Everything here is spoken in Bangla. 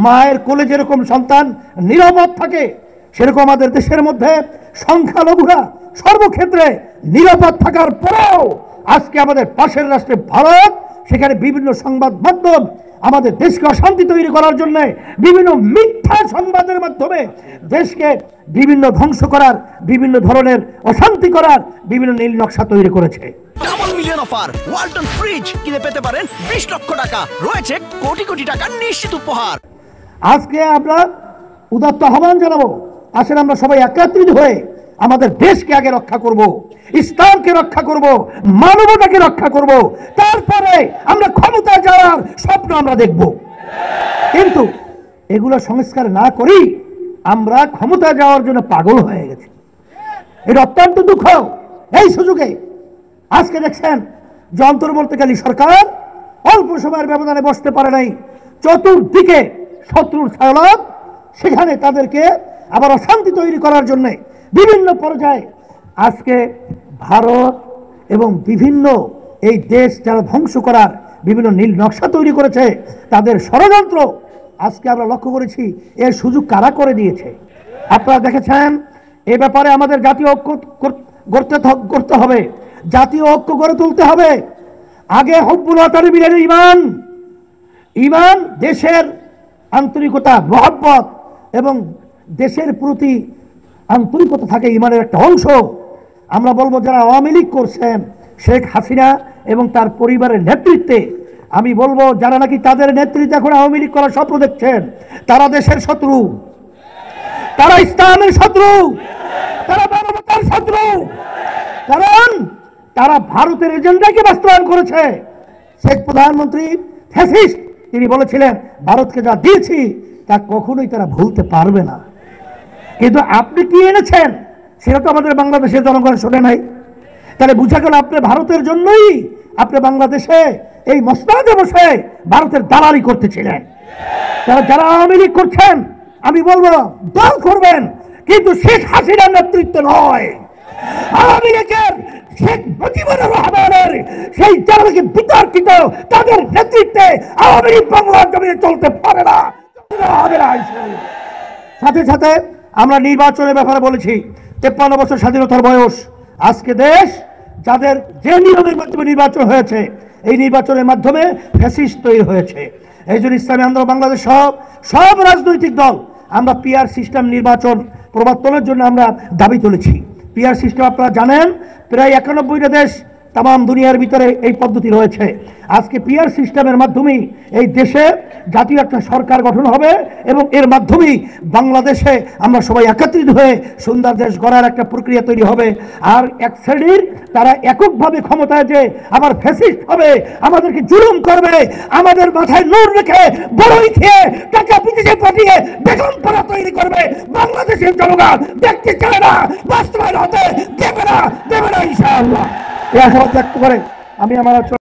মায়ের কোলে যেরকম সন্তান নিরাপদ থাকে, সেরকম আমাদের দেশের মধ্যে সংখ্যালঘুরা সর্বক্ষেত্রে নিরাপদ থাকার পরেও আজকে আমাদের পাশের রাষ্ট্রে ভারত, সেখানে বিভিন্ন সংবাদ মাধ্যম আমাদের দেশকে অশান্তি তৈরি করার জন্য বিভিন্ন মিথ্যা সংবাদের মাধ্যমে দেশকে বিভিন্ন ধ্বংস করার, বিভিন্ন ধরনের অশান্তি করার বিভিন্ন নীল নকশা তৈরি করেছে। Double million offer Walton fridge কিনে পেতে পারেন 20 লক্ষ টাকা, রয়েছে কোটি কোটি টাকার নিশ্চিত উপহার। আজকে আমরা উদাত্ত আহ্বান জানাবো, আসেন আমরা সবাই একত্রিত হয়ে আমাদের দেশকে আগে রক্ষা করব, ইসলামকে রক্ষা করব, মানবতাকে রক্ষা করব, তারপরে আমরা ক্ষমতায় যাওয়ার স্বপ্ন আমরা দেখব। কিন্তু এগুলো সংস্কার না করি আমরা ক্ষমতায় যাওয়ার জন্য পাগল হয়ে গেছি। এটা অত্যন্ত দুঃখ। এই সুযোগে আজকে দেখছেন যে অন্তর্বর্তীকালী সরকার অল্প সময়ের ব্যবধানে বসতে পারে নাই, চতুর্দিকে শত্রুর ছায়ালাভ, সেখানে তাদেরকে আবার অশান্তি তৈরি করার জন্য বিভিন্ন পর্যায়ে আজকে ভারত এবং বিভিন্ন এই দেশ যারা ধ্বংস করার বিভিন্ন নীল নকশা তৈরি করেছে, তাদের ষড়যন্ত্র আজকে আমরা লক্ষ্য করেছি। এর সুযোগ কারা করে দিয়েছে আপনারা দেখেছেন। এ ব্যাপারে আমাদের জাতীয় ঐক্য করতে হবে, জাতীয় ঐক্য গড়ে তুলতে হবে। আগে হুব্বুল ওয়াতানি বিল ঈমান, দেশের আন্তরিকতা, মহব্বত এবং দেশের প্রতি আন্তরিকতা থাকে ঈমানের একটা অংশ। আমরা বলবো যারা আওয়ামী লীগ করছেন, শেখ হাসিনা এবং তার পরিবারের নেতৃত্বে, আমি বলবো যারা নাকি তাদের নেতৃত্বে এখন আওয়ামী লীগ করার স্বপ্ন দেখছেন, তারা দেশের শত্রু, তারা ইসলামের শত্রু, তারা মানবতার শত্রু। কারণ তারা ভারতের এজেন্ডাকে বাস্তবায়ন করেছে। শেখ প্রধানমন্ত্রী ফ্যাসিস্ট, তিনি বলেছিলেন ভারতকে যা দিয়েছি তা কখনোই তারা ভুলতে পারবে না। কিন্তু আপনি কি এনেছেন সেটা তো আমাদের বাংলাদেশের জনগণ শোনে নাই। তাহলে বুঝা গেল আপনি ভারতের জন্যই আপনি বাংলাদেশে এই মসনদে বসে ভারতের দালালি করতেছিলেন। তারা যারা আওয়ামী লীগ করছেন, আমি বলবো দল করবেন, কিন্তু শেখ হাসিনার নেতৃত্ব নয়। আওয়ামী লীগের শেখ মুজিবুর রহমানের সেই যারা নাকি বিতর্কিত, তাদের নেতৃত্বে আওয়ামী লীগ বাংলার জমিনে চলতে পারে না। সাথে সাথে আমরা নির্বাচনের ব্যাপারে বলেছি, 53 বছর স্বাধীনতার বয়স। আজকে দেশ যাদের যে নিয়মের মাধ্যমে নির্বাচন হয়েছে, এই নির্বাচনের মাধ্যমে ফ্যাসিস্ট তৈরি হয়েছে। এই জন্য ইসলামী আন্দোলন বাংলাদেশ সব রাজনৈতিক দল আমরা পিআর সিস্টেম নির্বাচন প্রবর্তনের জন্য আমরা দাবি তুলেছি। পিআর সিস্টেম আপনারা জানেন, প্রায় 91টা দেশ তাম দুনিয়ার ভিতরে এই পদ্ধতি রয়েছে। আজকে পিআর সিস্টেমের মাধ্যমেই এই দেশে জাতীয় একটা সরকার গঠন হবে এবং এর মাধ্যমেই বাংলাদেশে আমরা সবাই একত্রিত হয়ে সুন্দর দেশ গড়ার একটা প্রক্রিয়া তৈরি হবে। আর এক শ্রেণীর তারা এককভাবে ক্ষমতায় যে আবার ফ্যাসিস্ট হবে, আমাদেরকে জুলুম করবে, আমাদের মাথায় নূর রেখে বড়ই খেয়ে টাকা বিদেশে পাঠিয়ে বেগমপনা তৈরি করবে, বাংলাদেশের জনগণ দেখতে চায় না, বাস্তবায়ন হতে দেবে না ইনশাআল্লাহ। এই আশাবাদ ব্যক্ত করে আমি আমার